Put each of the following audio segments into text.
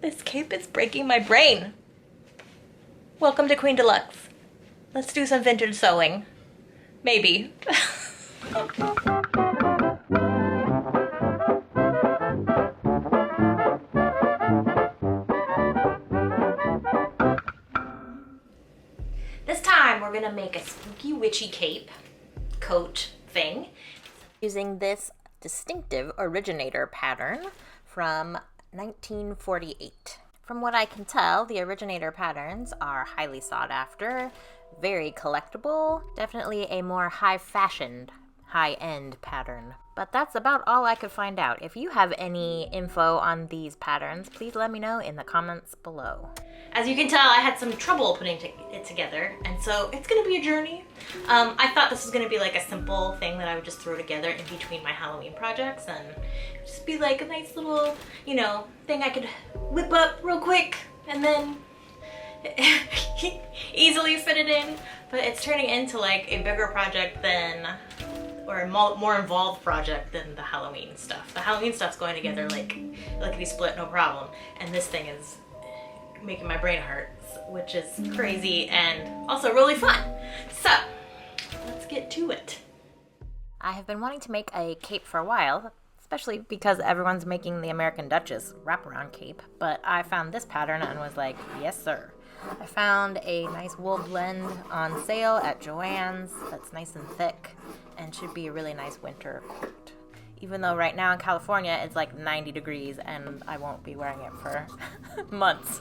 This cape is breaking my brain. Welcome to Queen Deluxe. Let's do some vintage sewing. Maybe. This time we're gonna make a spooky witchy cape coat thing using this distinctive Originator pattern from 1948. From what I can tell, the Originator patterns are highly sought after, very collectible, definitely a more high-fashioned, high-end pattern. But that's about all I could find out. If you have any info on these patterns, please let me know in the comments below. As you can tell, I had some trouble putting it together, and so it's gonna be a journey. I thought this was gonna be like a simple thing that I would just throw together in between my Halloween projects and just be like a nice little, you know, thing I could whip up real quick and then easily fit it in. But it's turning into like a bigger project than, or a more involved project than the Halloween stuff. The Halloween stuff's going together like lickety split, no problem. And this thing is making my brain hurt, which is crazy and also really fun. So let's get to it. I have been wanting to make a cape for a while, especially because everyone's making the American Duchess wraparound cape, but I found this pattern and was like, yes sir. I found a nice wool blend on sale at Joann's that's nice and thick and should be a really nice winter coat. Even though right now in California it's like 90 degrees and I won't be wearing it for months.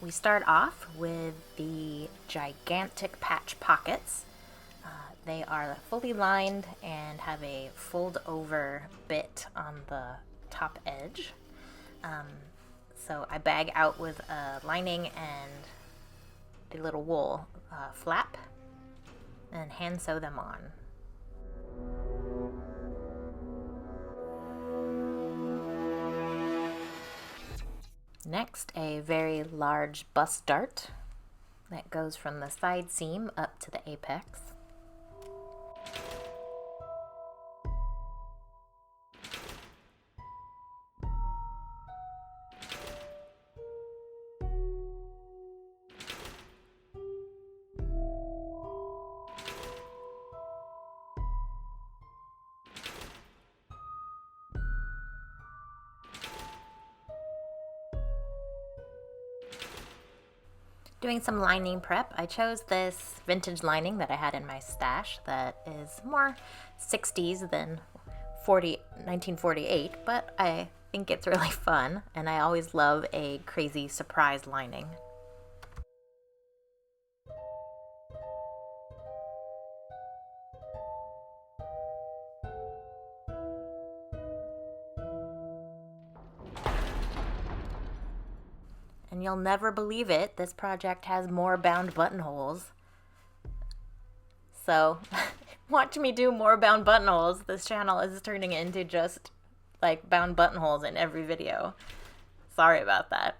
We start off with the gigantic patch pockets. They are fully lined and have a fold over bit on the top edge. So I bag out with a lining and the little wool flap and hand sew them on. Next, a very large bust dart that goes from the side seam up to the apex. Doing some lining prep, I chose this vintage lining that I had in my stash that is more 60s than 1948, but I think it's really fun, and I always love a crazy surprise lining. And you'll never believe it, this project has more bound buttonholes. So, watch me do more bound buttonholes. This channel is turning into just like bound buttonholes in every video. Sorry about that.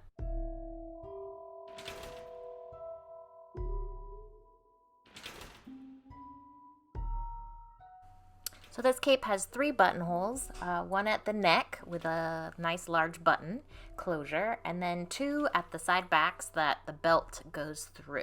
So this cape has 3 buttonholes, one at the neck with a nice large button closure, and then 2 at the side backs that the belt goes through.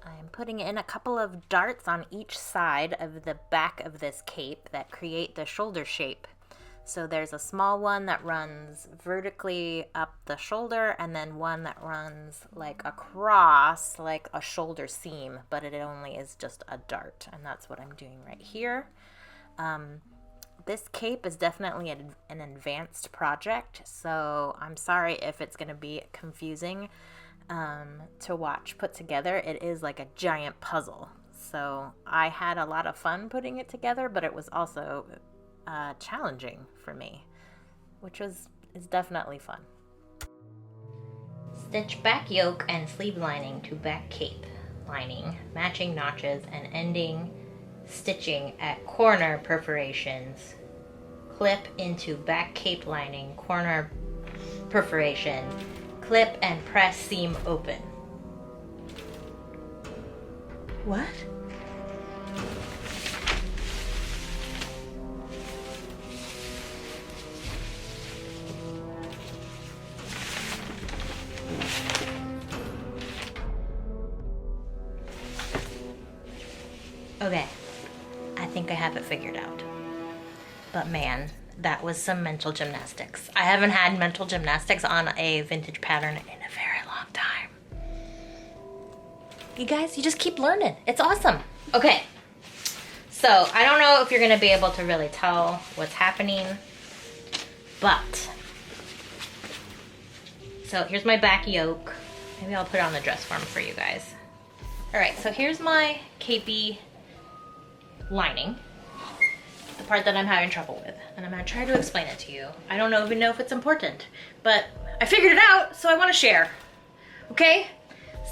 I'm putting in a couple of darts on each side of the back of this cape that create the shoulder shape. So there's a small one that runs vertically up the shoulder and then one that runs like across like a shoulder seam, but it only is just a dart, and that's what I'm doing right here. This cape is definitely an advanced project, so I'm sorry if it's going to be confusing to watch put together. It is like a giant puzzle, so I had a lot of fun putting it together, but it was also challenging for me, which is definitely fun. Stitch back yoke and sleeve lining to back cape lining, matching notches and ending stitching at corner perforations. Clip into back cape lining, corner perforation, Clip and press seam open. What? Okay, I think I have it figured out. But man, that was some mental gymnastics. I haven't had mental gymnastics on a vintage pattern in a very long time. You guys, you just keep learning. It's awesome. Okay, so I don't know if you're gonna be able to really tell what's happening, but, so here's my back yoke. Maybe I'll put it on the dress form for you guys. All right, so here's my capey lining, the part that I'm having trouble with, and I'm gonna try to explain it to you. I don't even know if it's important, but I figured it out, so I wanna share, okay?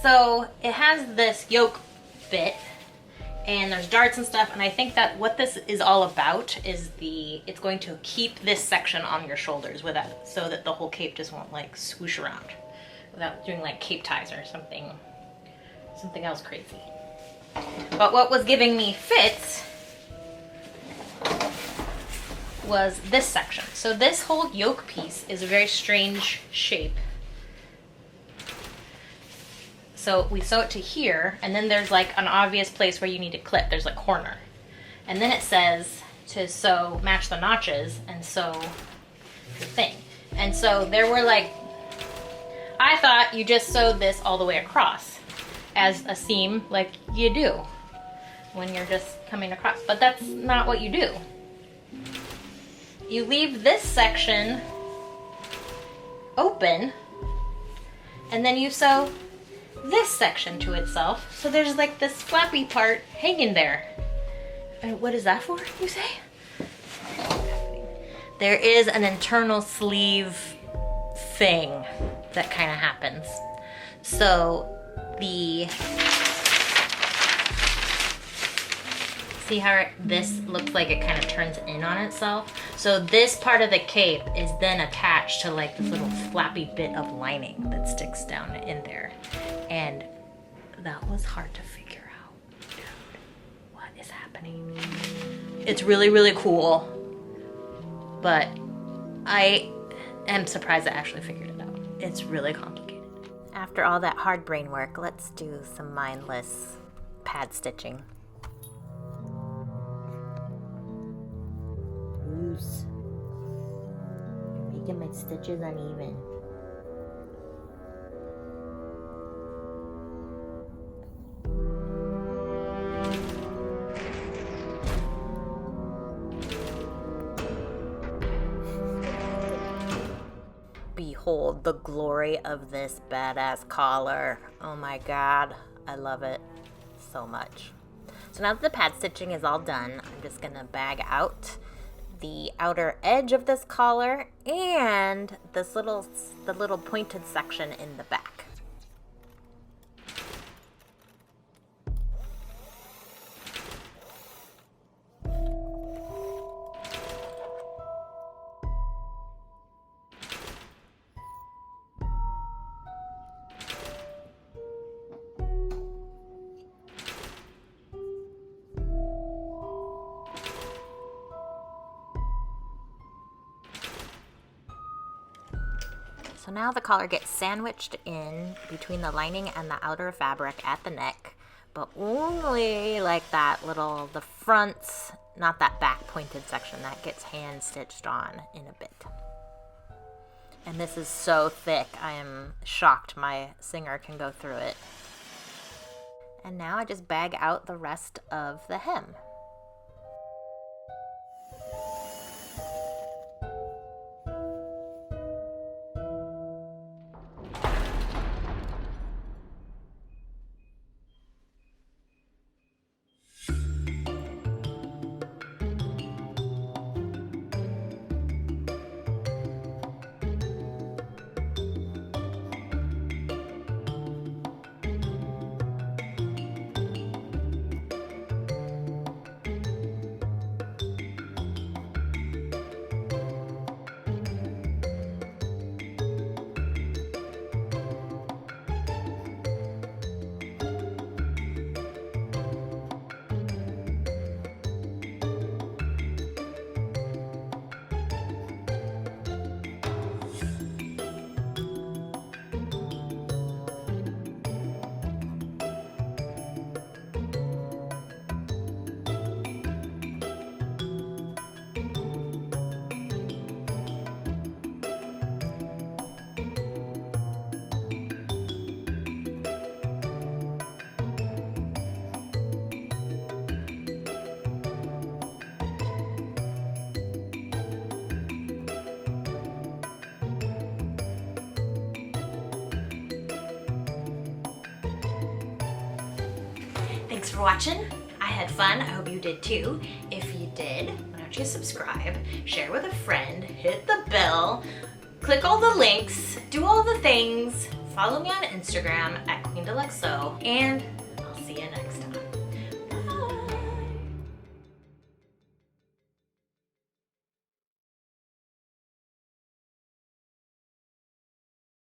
So it has this yoke bit, and there's darts and stuff, and I think that what this is all about is it's going to keep this section on your shoulders without, so that the whole cape just won't like swoosh around without doing like cape ties or something else crazy. But what was giving me fits was this section. So this whole yoke piece is a very strange shape. So we sew it to here, and then there's like an obvious place where you need to clip. There's a corner. And then it says to sew, match the notches, and sew the thing. And so there were like, I thought you just sewed this all the way across as a seam like you do when you're just coming across. But that's not what you do. You leave this section open, and then you sew this section to itself. So there's like this flappy part hanging there. And what is that for, you say? There is an internal sleeve thing that kind of happens. So see how this looks like it kind of turns in on itself? So this part of the cape is then attached to like this little flappy bit of lining that sticks down in there. And that was hard to figure out. Dude, what is happening? It's really, really cool. But I am surprised I actually figured it out. It's really complicated. After all that hard brain work, let's do some mindless pad stitching. Loose. You're making my stitches uneven. Behold the glory of this badass collar. Oh my god, I love it so much. So now that the pad stitching is all done, I'm just gonna bag out the outer edge of this collar and the little pointed section in the back. So now the collar gets sandwiched in between the lining and the outer fabric at the neck, but only like the front, not that back pointed section. That gets hand stitched on in a bit. And this is so thick, I am shocked my singer can go through it. And now I just bag out the rest of the hem. for watching. I had fun. I hope you did too. If you did, why don't you subscribe, share with a friend, hit the bell, click all the links, do all the things. Follow me on Instagram at QueenDeluxeO, and I'll see you next time.